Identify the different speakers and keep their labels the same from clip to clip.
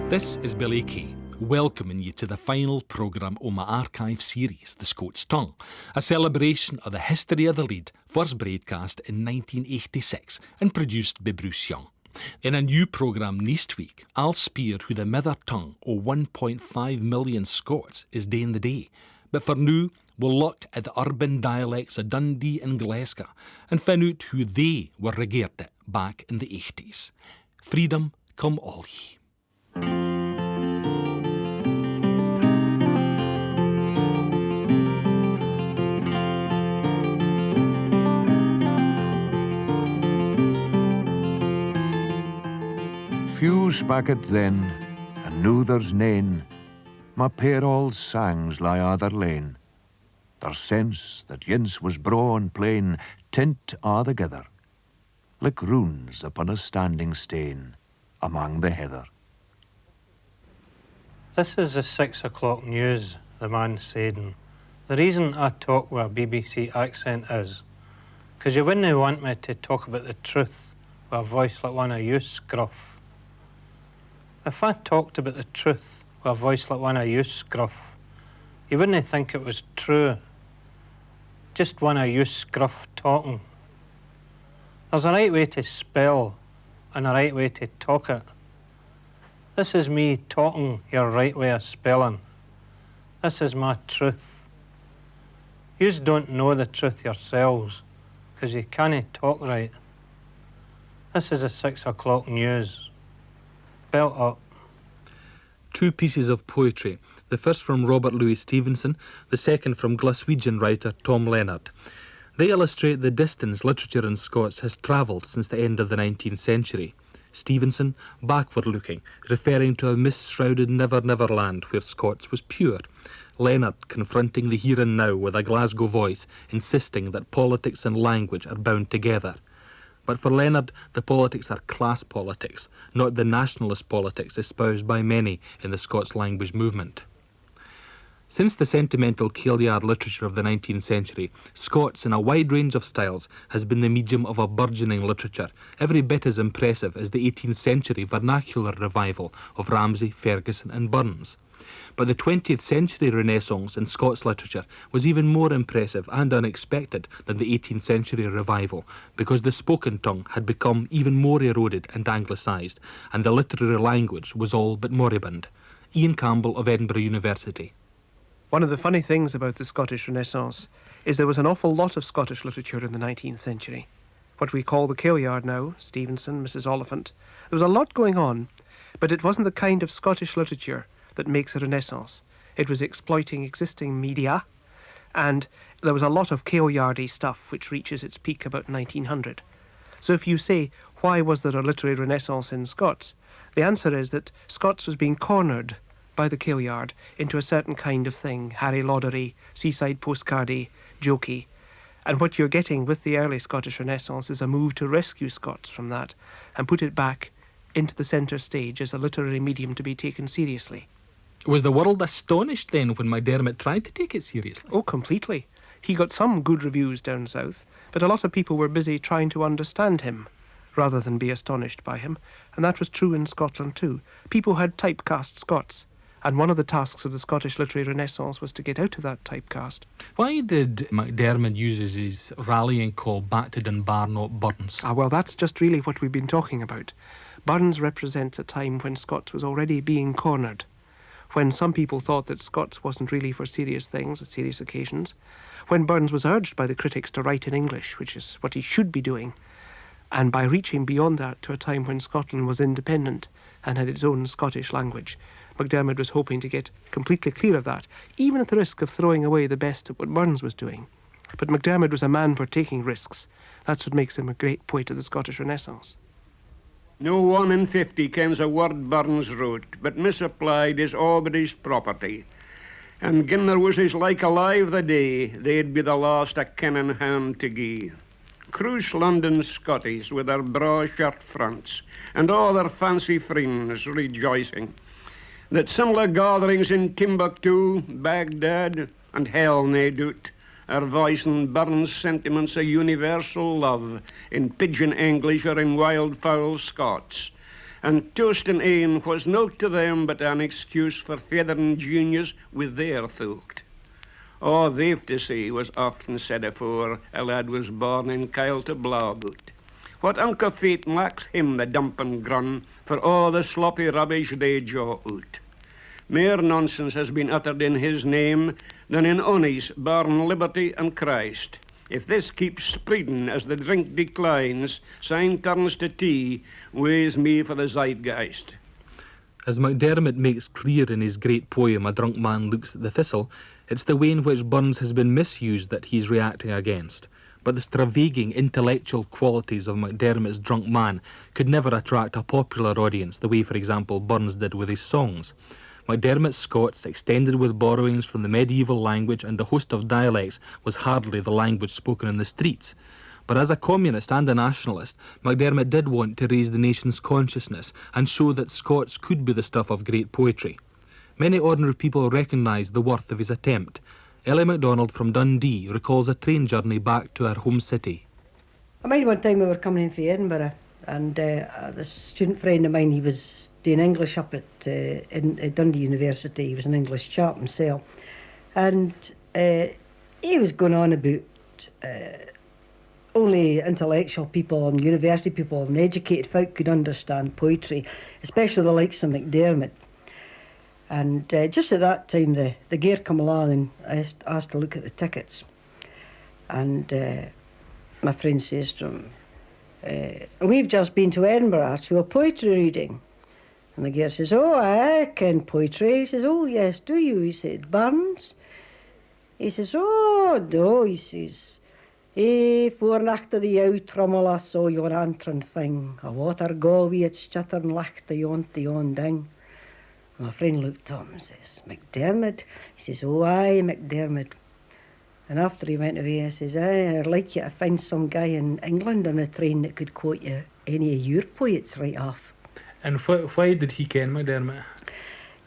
Speaker 1: This is Billy Kay, welcoming you to the final programme of my archive series, The Scots Tongue, a celebration of the history of the lead, first broadcast in 1986 and produced by Bruce Young. In a new programme next week, I'll spear who the mother tongue of 1.5 million Scots is doing the day. But for now, we'll look at the urban dialects of Dundee and Glasgow and find out who they were regarded back in the 80s. Freedom come all ye.
Speaker 2: Few spak it then, and now there's nane. My parol's sangs lie other lane. Their sense that yince was braw and plain, tint a' together, like runes upon a standing stane among the heather.
Speaker 3: This is the 6 o'clock news, the man said. And the reason I talk with a BBC accent is because you wouldn't want me to talk about the truth with a voice like one of you scruff. If I talked about the truth with a voice like one of you scruff, you wouldn't think it was true. Just one of you scruff talking. There's a right way to spell and a right way to talk it. This is me talking your right way of spelling. This is my truth. Yous don't know the truth yourselves, because you can't talk right. This is the 6 o'clock news. Belt up.
Speaker 1: Two pieces of poetry, the first from Robert Louis Stevenson, the second from Glaswegian writer Tom Leonard. They illustrate the distance literature in Scots has travelled since the end of the 19th century. Stevenson, backward-looking, referring to a mist-shrouded never-never land where Scots was pure. Leonard confronting the here and now with a Glasgow voice, insisting that politics and language are bound together. But for Leonard, the politics are class politics, not the nationalist politics espoused by many in the Scots language movement. Since the sentimental Kailyard literature of the 19th century, Scots in a wide range of styles has been the medium of a burgeoning literature, every bit as impressive as the 18th century vernacular revival of Ramsay, Ferguson and Burns. But the 20th century renaissance in Scots literature was even more impressive and unexpected than the 18th century revival, because the spoken tongue had become even more eroded and anglicised, and the literary language was all but moribund. Ian Campbell of Edinburgh University.
Speaker 4: One of the funny things about the Scottish Renaissance is there was an awful lot of Scottish literature in the 19th century. What we call the Kailyard now, Stevenson, Mrs. Oliphant. There was a lot going on, but it wasn't the kind of Scottish literature that makes a Renaissance. It was exploiting existing media, and there was a lot of Kailyardy stuff which reaches its peak about 1900. So if you say, why was there a literary Renaissance in Scots? The answer is that Scots was being cornered by the Kailyard into a certain kind of thing, Harry Loddery, seaside postcardy, jokey. And what you're getting with the early Scottish Renaissance is a move to rescue Scots from that and put it back into the centre stage as a literary medium to be taken seriously.
Speaker 1: Was the world astonished then when MacDiarmid tried to take it seriously?
Speaker 4: Oh, completely. He got some good reviews down south, but a lot of people were busy trying to understand him rather than be astonished by him, and that was true in Scotland too. People had typecast Scots, and one of the tasks of the Scottish literary Renaissance was to get out of that typecast.
Speaker 1: Why did MacDiarmid use his rallying call back to Dunbar, not Burns?
Speaker 4: Well, that's just really what we've been talking about. Burns represents a time when Scots was already being cornered, when some people thought that Scots wasn't really for serious things, serious occasions, when Burns was urged by the critics to write in English, which is what he should be doing, and by reaching beyond that to a time when Scotland was independent and had its own Scottish language, MacDiarmid was hoping to get completely clear of that, even at the risk of throwing away the best of what Burns was doing. But MacDiarmid was a man for taking risks. That's what makes him a great poet of the Scottish Renaissance.
Speaker 5: No 1 in 50 kens a word Burns wrote, but misapplied is Aubrey's property. And gin there was his like alive the day, they'd be the last a kennin' hand to gie. Cruise London Scotties with their braw shirt fronts, and all their fancy friends rejoicing that similar gatherings in Timbuktu, Baghdad, and hell, nae doot, are voicing Burns' sentiments of universal love in pidgin English or in wild foul Scots, and toasting ain was nought to them but an excuse for feathering juniors with their thought. Oh, they've to say was often said afore a lad was born in Kyle to Blawboot. What unco fate makes him the dumpin' grun for all the sloppy rubbish they jaw out. More nonsense has been uttered in his name than in ony's born liberty and Christ. If this keeps spreading as the drink declines, sign turns to tea, weighs me for the zeitgeist.
Speaker 1: As MacDiarmid makes clear in his great poem A Drunk Man Looks at the Thistle, it's the way in which Burns has been misused that he's reacting against. But the stravaiging intellectual qualities of MacDiarmid's Drunk Man could never attract a popular audience the way, for example, Burns did with his songs. MacDiarmid's Scots, extended with borrowings from the medieval language and a host of dialects, was hardly the language spoken in the streets. But as a communist and a nationalist, MacDiarmid did want to raise the nation's consciousness and show that Scots could be the stuff of great poetry. Many ordinary people recognised the worth of his attempt. Ellie MacDonald from Dundee recalls a train journey back to her home city.
Speaker 6: I mind one time we were coming in from Edinburgh, and this student friend of mine, he was doing English up at Dundee University. He was an English chap himself, and he was going on about only intellectual people and university people and educated folk could understand poetry, especially the likes of MacDiarmid. And just at that time, the gear come along and I asked to look at the tickets. And my friend says to him, we've just been to Edinburgh to a poetry reading. And the gear says, oh, I ken poetry. He says, oh, yes, do you? He said, Burns? He says, oh, no, he says, voor nachte the jou trommel I saw your antron thing, a water Galway at chattern lacht the yon ding. My friend looked up and says, MacDiarmid? He says, oh, aye, MacDiarmid. And after he went away, I says, aye, I'd like you to find some guy in England on a train that could quote you any of your poets right off.
Speaker 1: And why did he ken MacDiarmid?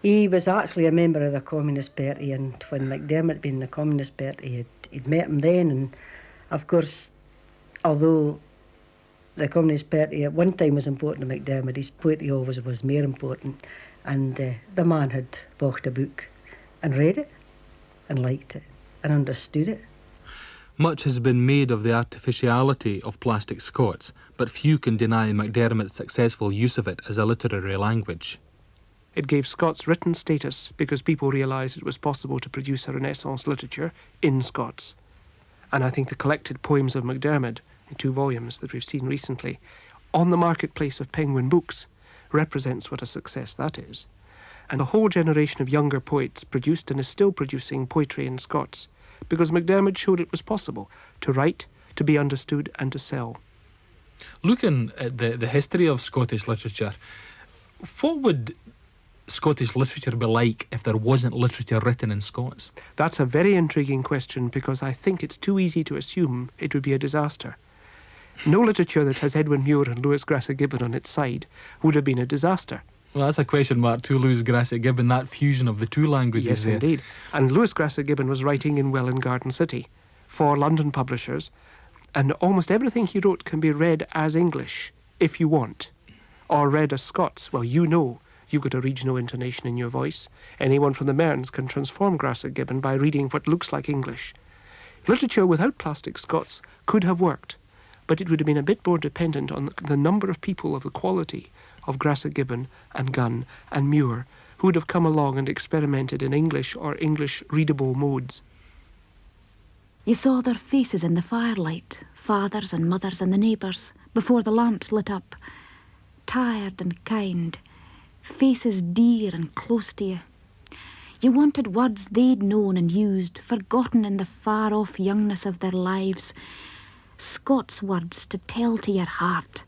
Speaker 6: He was actually a member of the Communist Party, and when MacDiarmid had been in the Communist Party, he'd met him then. And of course, although the Communist Party at one time was important to MacDiarmid, his poetry always was more important. And the man had bought a book and read it and liked it and understood it.
Speaker 1: Much has been made of the artificiality of plastic Scots, but few can deny MacDiarmid's successful use of it as a literary language.
Speaker 4: It gave Scots written status because people realised it was possible to produce a Renaissance literature in Scots. And I think the collected poems of MacDiarmid, in 2 volumes that we've seen recently, on the marketplace of Penguin Books, represents what a success that is. And a whole generation of younger poets produced and is still producing poetry in Scots because MacDiarmid showed it was possible to write, to be understood and to sell.
Speaker 1: Looking at the history of Scottish literature, what would Scottish literature be like if there wasn't literature written in Scots?
Speaker 4: That's a very intriguing question because I think it's too easy to assume it would be a disaster. No literature that has Edwin Muir and Lewis Grasset Gibbon on its side would have been a disaster.
Speaker 1: Well, that's a question mark to Lewis Grasset Gibbon, that fusion of the 2 languages.
Speaker 4: Yes,
Speaker 1: there.
Speaker 4: Indeed. And Lewis Grasset Gibbon was writing in Welwyn Garden City for London publishers, and almost everything he wrote can be read as English, if you want, or read as Scots. Well, you know you've got a regional intonation in your voice. Anyone from the Mearns can transform Grasset Gibbon by reading what looks like English. Literature without plastic Scots could have worked, but it would have been a bit more dependent on the number of people of the quality of Grasset Gibbon and Gunn and Muir who would have come along and experimented in English or English readable modes.
Speaker 7: You saw their faces in the firelight, fathers and mothers and the neighbours, before the lamps lit up, tired and kind, faces dear and close to you. You wanted words they'd known and used, forgotten in the far-off youngness of their lives, Scots words to tell to your heart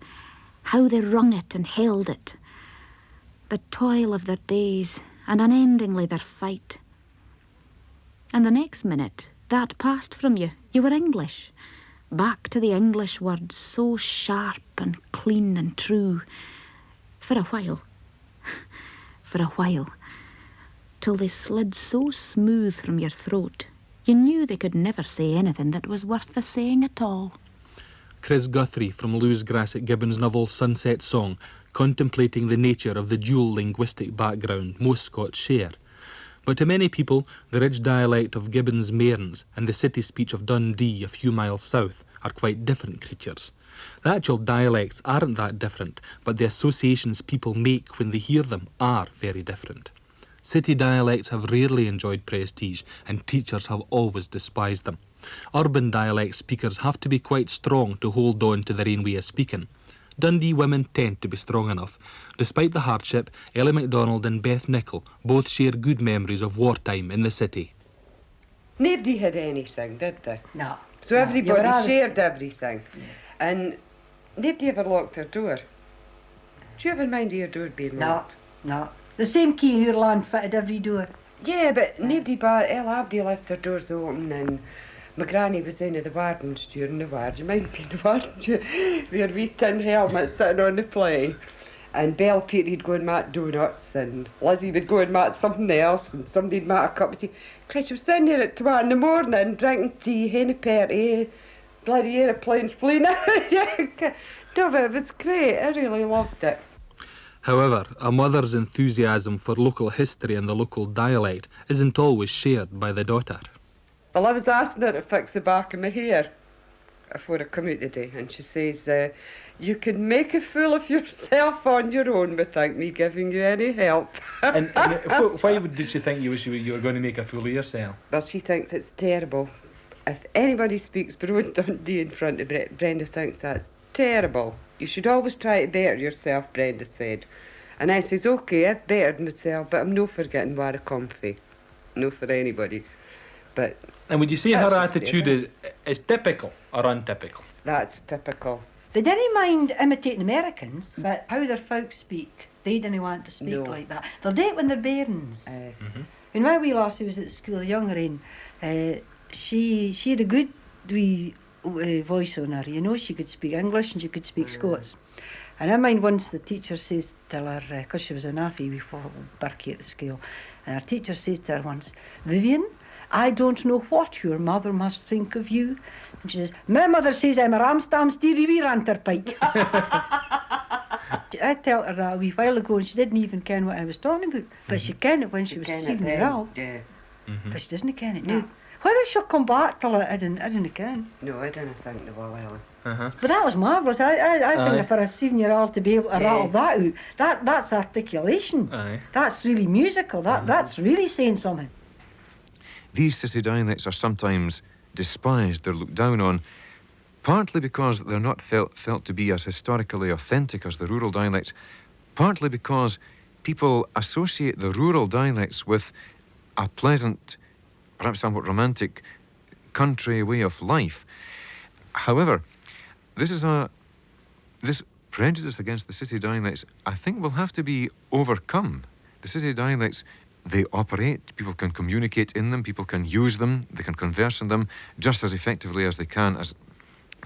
Speaker 7: how they wrung it and held it, the toil of their days and unendingly their fight. And the next minute that passed from you. You were English, back to the English words, so sharp and clean and true, for a while, till they slid so smooth from your throat, you knew they could never say anything that was worth the saying at all.
Speaker 1: Chris Guthrie from Lewis Grasset Gibbon's novel Sunset Song contemplating the nature of the dual linguistic background most Scots share. But to many people, the rich dialect of Gibbon's Mearns and the city speech of Dundee a few miles south are quite different creatures. The actual dialects aren't that different, but the associations people make when they hear them are very different. City dialects have rarely enjoyed prestige, and teachers have always despised them. Urban dialect speakers have to be quite strong to hold on to their own way of speaking. Dundee women tend to be strong enough. Despite the hardship, Ellie MacDonald and Beth Nichol both share good memories of wartime in the city.
Speaker 8: Nobody had anything, did they?
Speaker 6: No.
Speaker 8: So everybody shared everything. Yeah. And nobody ever locked their door. Do you ever mind your door being locked?
Speaker 6: No. The same key in your land fitted every door.
Speaker 8: Yeah, but nobody but El Abdi left their doors open, and my granny was in the wardens during the war. You might be in the wardens with your wee tin helmet sitting on the plane. And Belle Peter would go and make donuts, and Lizzie would go and make something else, and somebody'd make a cup of tea. Chris was sitting there at 2 in the morning drinking tea, henny perty, bloody aeroplanes flying out. No, but it was great. I really loved it.
Speaker 1: However, a mother's enthusiasm for local history and the local dialect isn't always shared by the daughter.
Speaker 8: Well, I was asking her to fix the back of my hair before I come out today, and she says, you can make a fool of yourself on your own without me giving you any help.
Speaker 1: and why did she think you were going to make a fool of yourself?
Speaker 8: Well, she thinks it's terrible. If anybody speaks Broad Dundee in front of Brenda thinks that's terrible. You should always try to better yourself, Brenda said. And I says, OK, I've bettered myself, but I'm no forgetting where I come from. No for anybody. But
Speaker 1: and would you say her attitude is typical or untypical?
Speaker 8: That's typical.
Speaker 6: They didn't mind imitating Americans, but how their folks speak, they didn't want to speak like that. They'll do it when they're bairns. When my wee lassie was at school, the younger one, she had a good wee voice on her. You know, she could speak English and she could speak Scots. And I mind once the teacher says to her, because she was a naffy before Berkey at the school, and her teacher says to her once, Vivian, I don't know what your mother must think of you. And she says, my mother says I'm a Ramstam steery wee ranterpike. I told her that a wee while ago and she didn't even ken what I was talking about. But she ken it when she was 7 years old.
Speaker 8: Yeah.
Speaker 6: But she doesn't ken it now. Whether she'll come back till I didn't ken.
Speaker 8: No, I didn't think they will, Ellen.
Speaker 6: But that was marvellous. I think for a 7-year-old to be able to rattle that out, that's articulation. That's really musical. That's really saying something.
Speaker 2: These city dialects are sometimes despised, they're looked down on, partly because they're not felt to be as historically authentic as the rural dialects, partly because people associate the rural dialects with a pleasant, perhaps somewhat romantic, country way of life. However, this prejudice against the city dialects, I think, will have to be overcome. The city dialects, they operate, people can communicate in them, people can use them, they can converse in them just as effectively as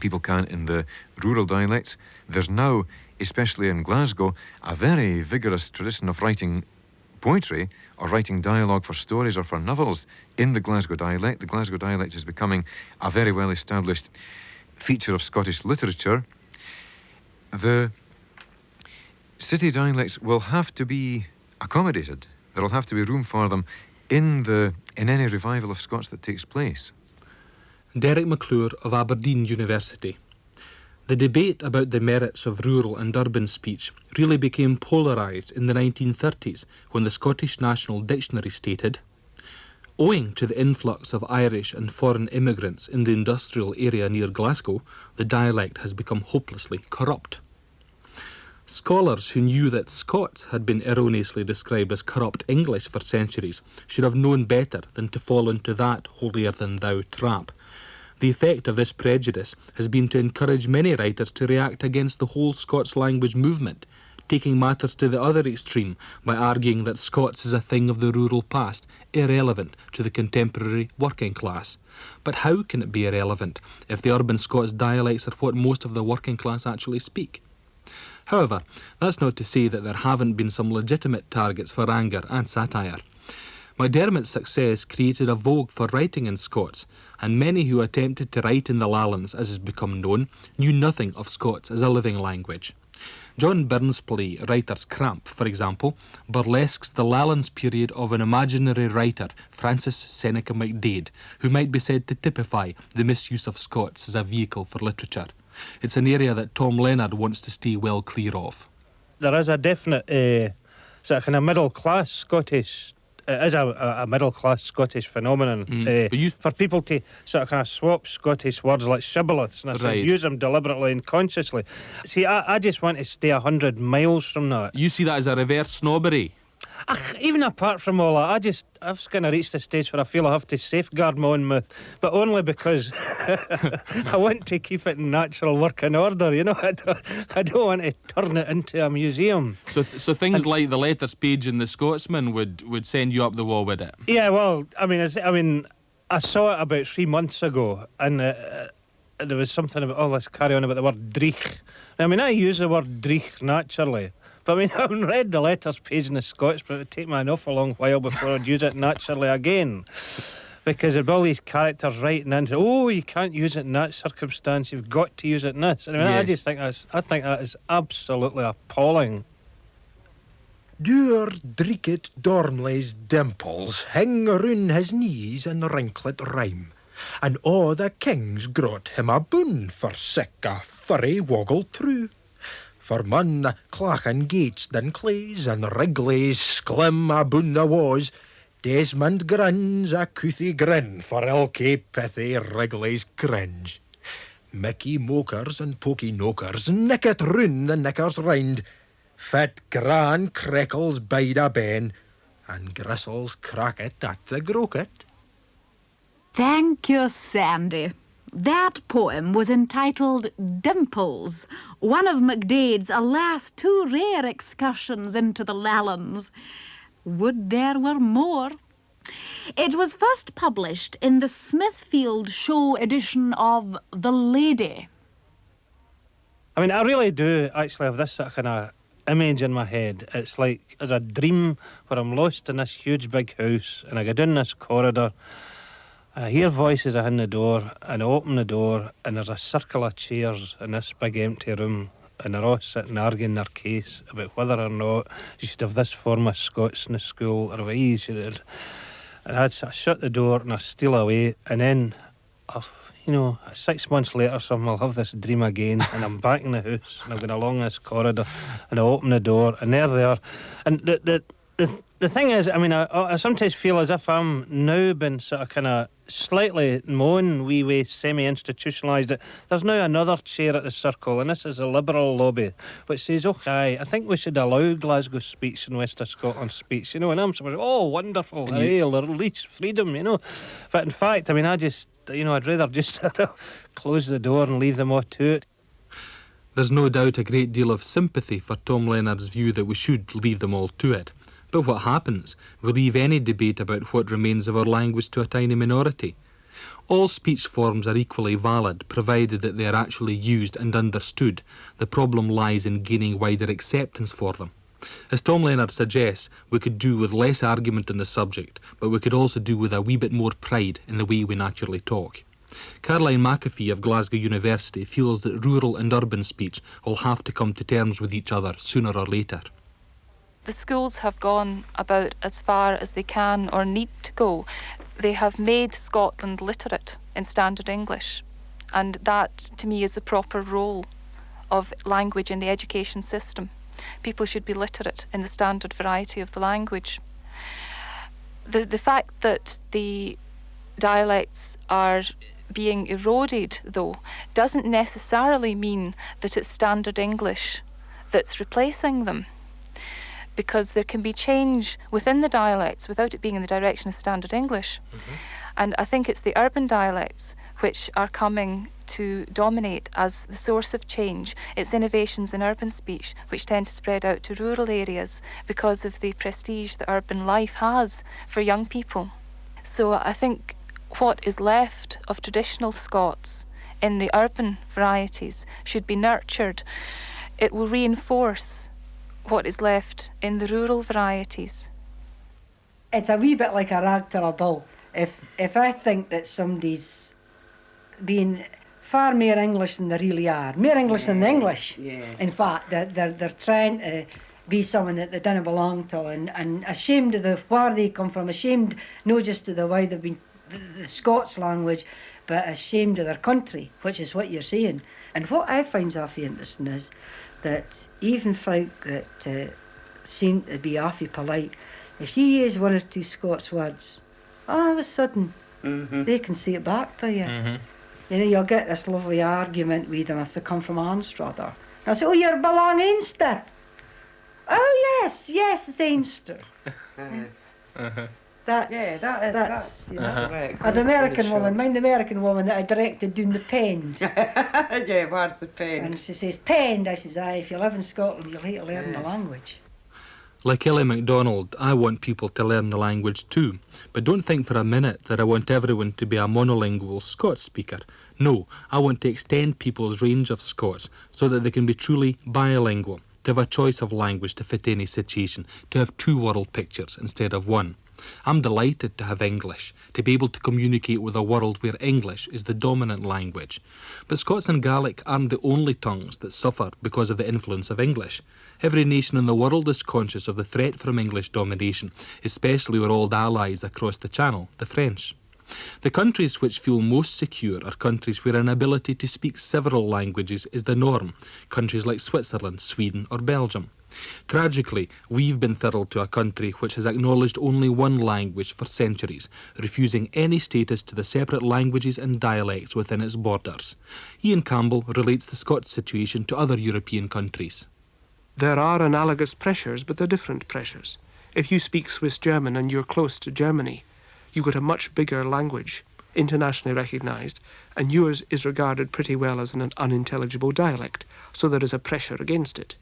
Speaker 2: people can in the rural dialects. There's now, especially in Glasgow, a very vigorous tradition of writing poetry or writing dialogue for stories or for novels in the Glasgow dialect. The Glasgow dialect is becoming a very well-established feature of Scottish literature. The city dialects will have to be accommodated. There will have to be room for them in any revival of Scots that takes place.
Speaker 1: Derek McClure of Aberdeen University. The debate about the merits of rural and urban speech really became polarised in the 1930s when the Scottish National Dictionary stated, owing to the influx of Irish and foreign immigrants in the industrial area near Glasgow, the dialect has become hopelessly corrupt. Scholars who knew that Scots had been erroneously described as corrupt English for centuries should have known better than to fall into that holier-than-thou trap. The effect of this prejudice has been to encourage many writers to react against the whole Scots language movement, taking matters to the other extreme by arguing that Scots is a thing of the rural past, irrelevant to the contemporary working class. But how can it be irrelevant if the urban Scots dialects are what most of the working class actually speak? However, that's not to say that there haven't been some legitimate targets for anger and satire. MacDiarmid's success created a vogue for writing in Scots, and many who attempted to write in the Lallans, as has become known, knew nothing of Scots as a living language. John Byrne's play Writer's Cramp, for example, burlesques the Lallands period of an imaginary writer, Francis Seneca MacDiarmid, who might be said to typify the misuse of Scots as a vehicle for literature. It's an area that Tom Leonard wants to stay well clear of.
Speaker 3: There is a definite sort of kind of middle-class Scottish. It is a middle-class Scottish phenomenon for people to sort of kind of swap Scottish words like shibboleths and use them deliberately and consciously. See, I just want to stay 100 miles from that.
Speaker 1: You see that as a reverse snobbery?
Speaker 3: Even apart from all that, I've kind of reached a stage where I feel I have to safeguard my own myth, but only because I want to keep it in natural working order, you know. I don't want to turn it into a museum.
Speaker 1: So things like the letters page in The Scotsman would send you up the wall, would it?
Speaker 3: Yeah, well, I mean, I saw it about 3 months ago, and there was something about all this carry on about the word dreich. I mean, I use the word dreich naturally. But I mean, I haven't read the letters page in the Scots, but it would take me an awful long while before I'd use it naturally again. Because there'd be all these characters writing into, oh, you can't use it in that circumstance, you've got to use it in this. I mean,
Speaker 1: yes.
Speaker 3: I think that is absolutely appalling.
Speaker 9: Dŵr dricket Dormley's dimples hang round his knees in wrinklet rhyme, and all the kings grot him a boon for sick a furry woggle true. For mun clachan gates than clays and Wrigley's sklim a boon the was, Desmond grins a couthy grin for ilky pithy Wrigley's cringe. Mickey mokers and pokey nokers nick it round the knickers rind, fit gran creckles bide a ben, and gristles crack it at the groket.
Speaker 7: Thank you, Sandy. That poem was entitled Dimples, one of MacDiarmid's, alas, too rare excursions into the Lallands. Would there were more. It was first published in the Smithfield Show edition of The Lady.
Speaker 3: I mean, I really do actually have this sort of kind of image in my head. It's like as a dream where I'm lost in this huge big house and I go down this corridor. I hear voices in the door, and I open the door, and there's a circle of chairs in this big empty room, and they're all sitting arguing their case about whether or not you should have this form of Scots in the school, or whether you should have. And I shut the door, and I steal away, and then, 6 months later, something, I'll have this dream again, and I'm back in the house, and I'm going along this corridor, and I open the door, and there they are. And the thing is, I mean, I sometimes feel as if I'm now been sort of kind of slightly moan wee way semi-institutionalised it. There's now another chair at the circle, and this is a Liberal lobby, which says, okay, I think we should allow Glasgow speech and West of Scotland speech, you know, and I'm sort of, oh, wonderful, release freedom, you know. But in fact, I mean, I'd rather just close the door and leave them all to it.
Speaker 1: There's no doubt a great deal of sympathy for Tom Leonard's view that we should leave them all to it. But what happens? We leave any debate about what remains of our language to a tiny minority. All speech forms are equally valid, provided that they are actually used and understood. The problem lies in gaining wider acceptance for them. As Tom Leonard suggests, we could do with less argument on the subject, but we could also do with a wee bit more pride in the way we naturally talk. Caroline McAfee of Glasgow University feels that rural and urban speech will have to come to terms with each other sooner or later.
Speaker 10: The schools have gone about as far as they can or need to go. They have made Scotland literate in standard English, and that, to me, is the proper role of language in the education system. People should be literate in the standard variety of the language. The fact that the dialects are being eroded, though, doesn't necessarily mean that it's standard English that's replacing them, because there can be change within the dialects without it being in the direction of standard English. Mm-hmm. And I think it's the urban dialects which are coming to dominate as the source of change. It's innovations in urban speech which tend to spread out to rural areas because of the prestige that urban life has for young people. So I think what is left of traditional Scots in the urban varieties should be nurtured. It will reinforce what is left in the rural varieties.
Speaker 6: It's a wee bit like a rag to a bull. If I think that somebody's being far more English than they really are. More English than the English.
Speaker 8: Yeah.
Speaker 6: In fact, they're trying to be someone that they don't belong to, and ashamed of where they come from, ashamed not just of the way they've been, the Scots language, but ashamed of their country, which is what you're saying. And what I find awfully interesting is that even folk that seem to be awfully polite, if you use one or two Scots words, all of a sudden, they can say it back to you. You know, you'll get this lovely argument with them if they come from Anstruther. They'll say, oh, you belong Einster. Oh, yes, it's Einster. That's you know, an American woman, mind the American woman that I directed doing the Pend.
Speaker 8: Yeah, where's the Pend?
Speaker 6: And she says, Pend. I says, aye, if you live in Scotland, you'll hate to learn the language.
Speaker 1: Like Ellie MacDonald, I want people to learn the language too, but don't think for a minute that I want everyone to be a monolingual Scots speaker. No, I want to extend people's range of Scots so that they can be truly bilingual, to have a choice of language to fit any situation, to have two world pictures instead of one. I'm delighted to have English, to be able to communicate with a world where English is the dominant language. But Scots and Gaelic aren't the only tongues that suffer because of the influence of English. Every nation in the world is conscious of the threat from English domination, especially our old allies across the Channel, the French. The countries which feel most secure are countries where an ability to speak several languages is the norm, countries like Switzerland, Sweden or Belgium. Tragically, we've been thrilled to a country which has acknowledged only one language for centuries, refusing any status to the separate languages and dialects within its borders. Ian Campbell relates the Scots situation to other European countries.
Speaker 4: There are analogous pressures, but they're different pressures. If you speak Swiss German and you're close to Germany, you've got a much bigger language, internationally recognised, and yours is regarded pretty well as an unintelligible dialect, so there is a pressure against it.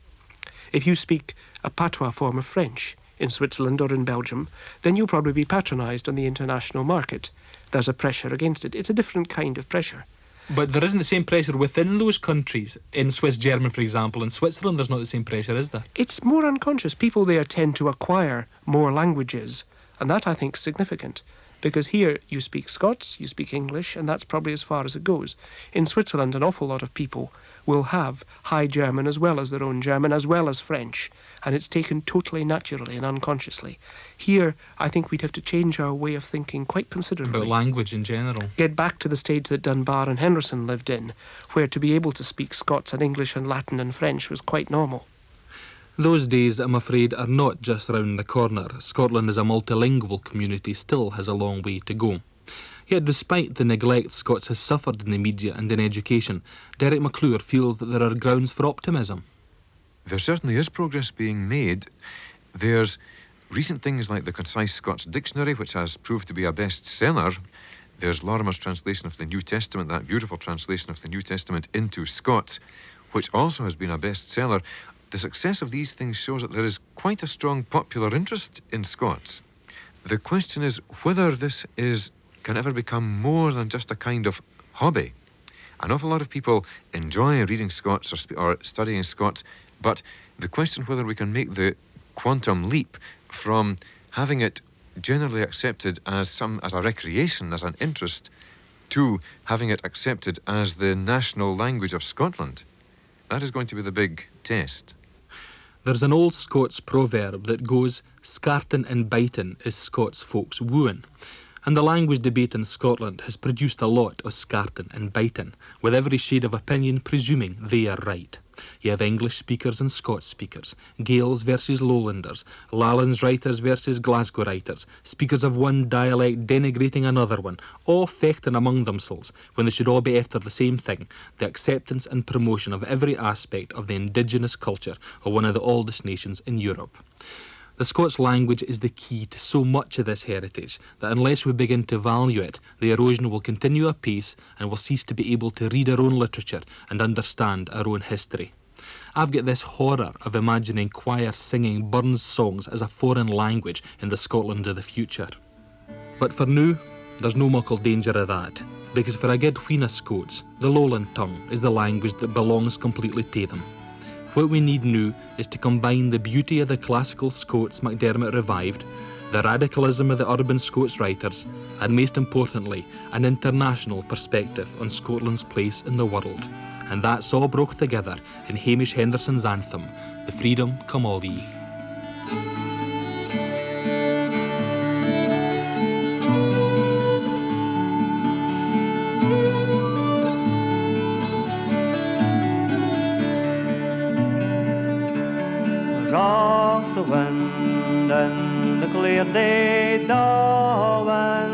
Speaker 4: If you speak a patois form of French in Switzerland or in Belgium, then you'll probably be patronised on the international market. There's a pressure against it. It's a different kind of pressure.
Speaker 1: But there isn't the same pressure within those countries. In Swiss German, for example, in Switzerland, there's not the same pressure, is there?
Speaker 4: It's more unconscious. People there tend to acquire more languages, and that, I think, is significant. Because here you speak Scots, you speak English, and that's probably as far as it goes. In Switzerland, an awful lot of people will have High German as well as their own German, as well as French, and it's taken totally naturally and unconsciously. Here, I think we'd have to change our way of thinking quite considerably.
Speaker 1: About language in general.
Speaker 4: Get back to the stage that Dunbar and Henderson lived in, where to be able to speak Scots and English and Latin and French was quite normal.
Speaker 1: Those days, I'm afraid, are not just round the corner. Scotland as a multilingual community still has a long way to go. Yet despite the neglect Scots has suffered in the media and in education, Derek McClure feels that there are grounds for optimism.
Speaker 2: There certainly is progress being made. There's recent things like the Concise Scots Dictionary, which has proved to be a bestseller. There's Lorimer's translation of the New Testament, that beautiful translation of the New Testament into Scots, which also has been a bestseller. The success of these things shows that there is quite a strong popular interest in Scots. The question is whether this can ever become more than just a kind of hobby. An awful lot of people enjoy reading Scots or studying Scots, but the question whether we can make the quantum leap from having it generally accepted as a recreation, as an interest, to having it accepted as the national language of Scotland, that is going to be the big test.
Speaker 1: There's an old Scots proverb that goes, "Scartin and bitin is Scots folks wooing." And the language debate in Scotland has produced a lot of scartin and bitin, with every shade of opinion presuming they are right. You have English speakers and Scots speakers, Gaels versus Lowlanders, Lowlands writers versus Glasgow writers, speakers of one dialect denigrating another one, all fechting among themselves when they should all be after the same thing, the acceptance and promotion of every aspect of the indigenous culture of one of the oldest nations in Europe. The Scots language is the key to so much of this heritage that unless we begin to value it, the erosion will continue apace and we'll cease to be able to read our own literature and understand our own history. I've got this horror of imagining choirs singing Burns songs as a foreign language in the Scotland of the future. But for now, there's no muckle danger of that, because for a good wheen of Scots, the Lowland tongue is the language that belongs completely to them. What we need now is to combine the beauty of the classical Scots MacDiarmid revived, the radicalism of the urban Scots writers, and most importantly, an international perspective on Scotland's place in the world. And that's all broke together in Hamish Henderson's anthem, The Freedom Come All Ye.
Speaker 11: Rock the wind and the clear day dawn,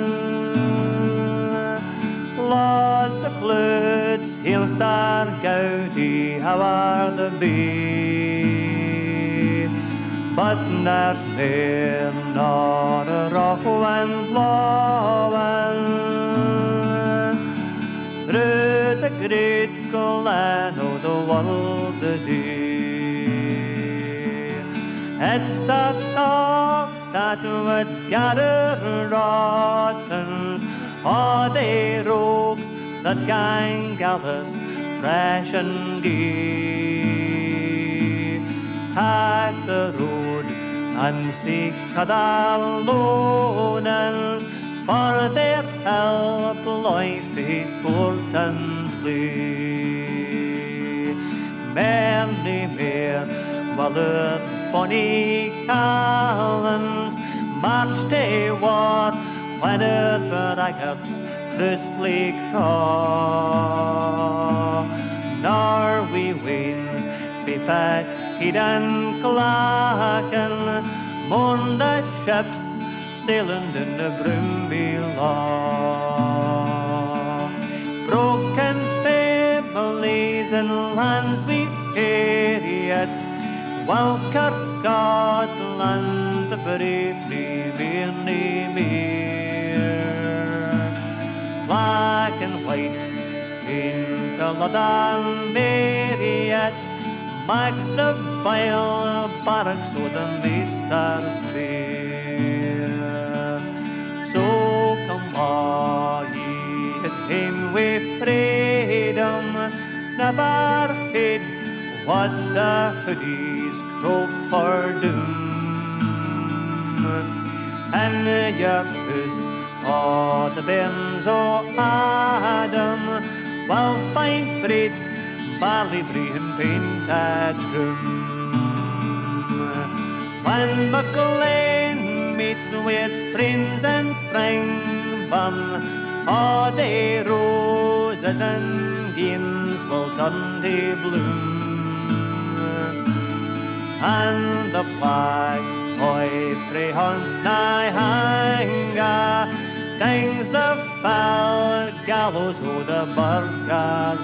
Speaker 11: lost the clouds, he'll start gouty, how are the bee? But there's near not a rock wind blowing through the great glen of the world today. It's a thought that would gather rottens, all the rogues that gang gallus fresh and gay. Take the road and seek the loners, for their help lies to sport and play. Many mere valor bonny callans march to war when the braggarts crustly craw. Norway winds be petted and clacking, mourn the ships sailing in the broom below. Broken families and lands we carried, welcome Scotland, the bravely weary mere. Black and white in the London Marriott marks the vile barracks of the master's bear. So come all ye that came with freedom, never heed what the hoodies croak for doom. And your puss, oh, the bairns o' Adam, will find bread, barley brie and painted room. When MacLean meets with friends and Springburn, all the roses and geens will turn to bloom. And the black boy frae hunt nigh hanger, gangs the foul gallows o' the burghers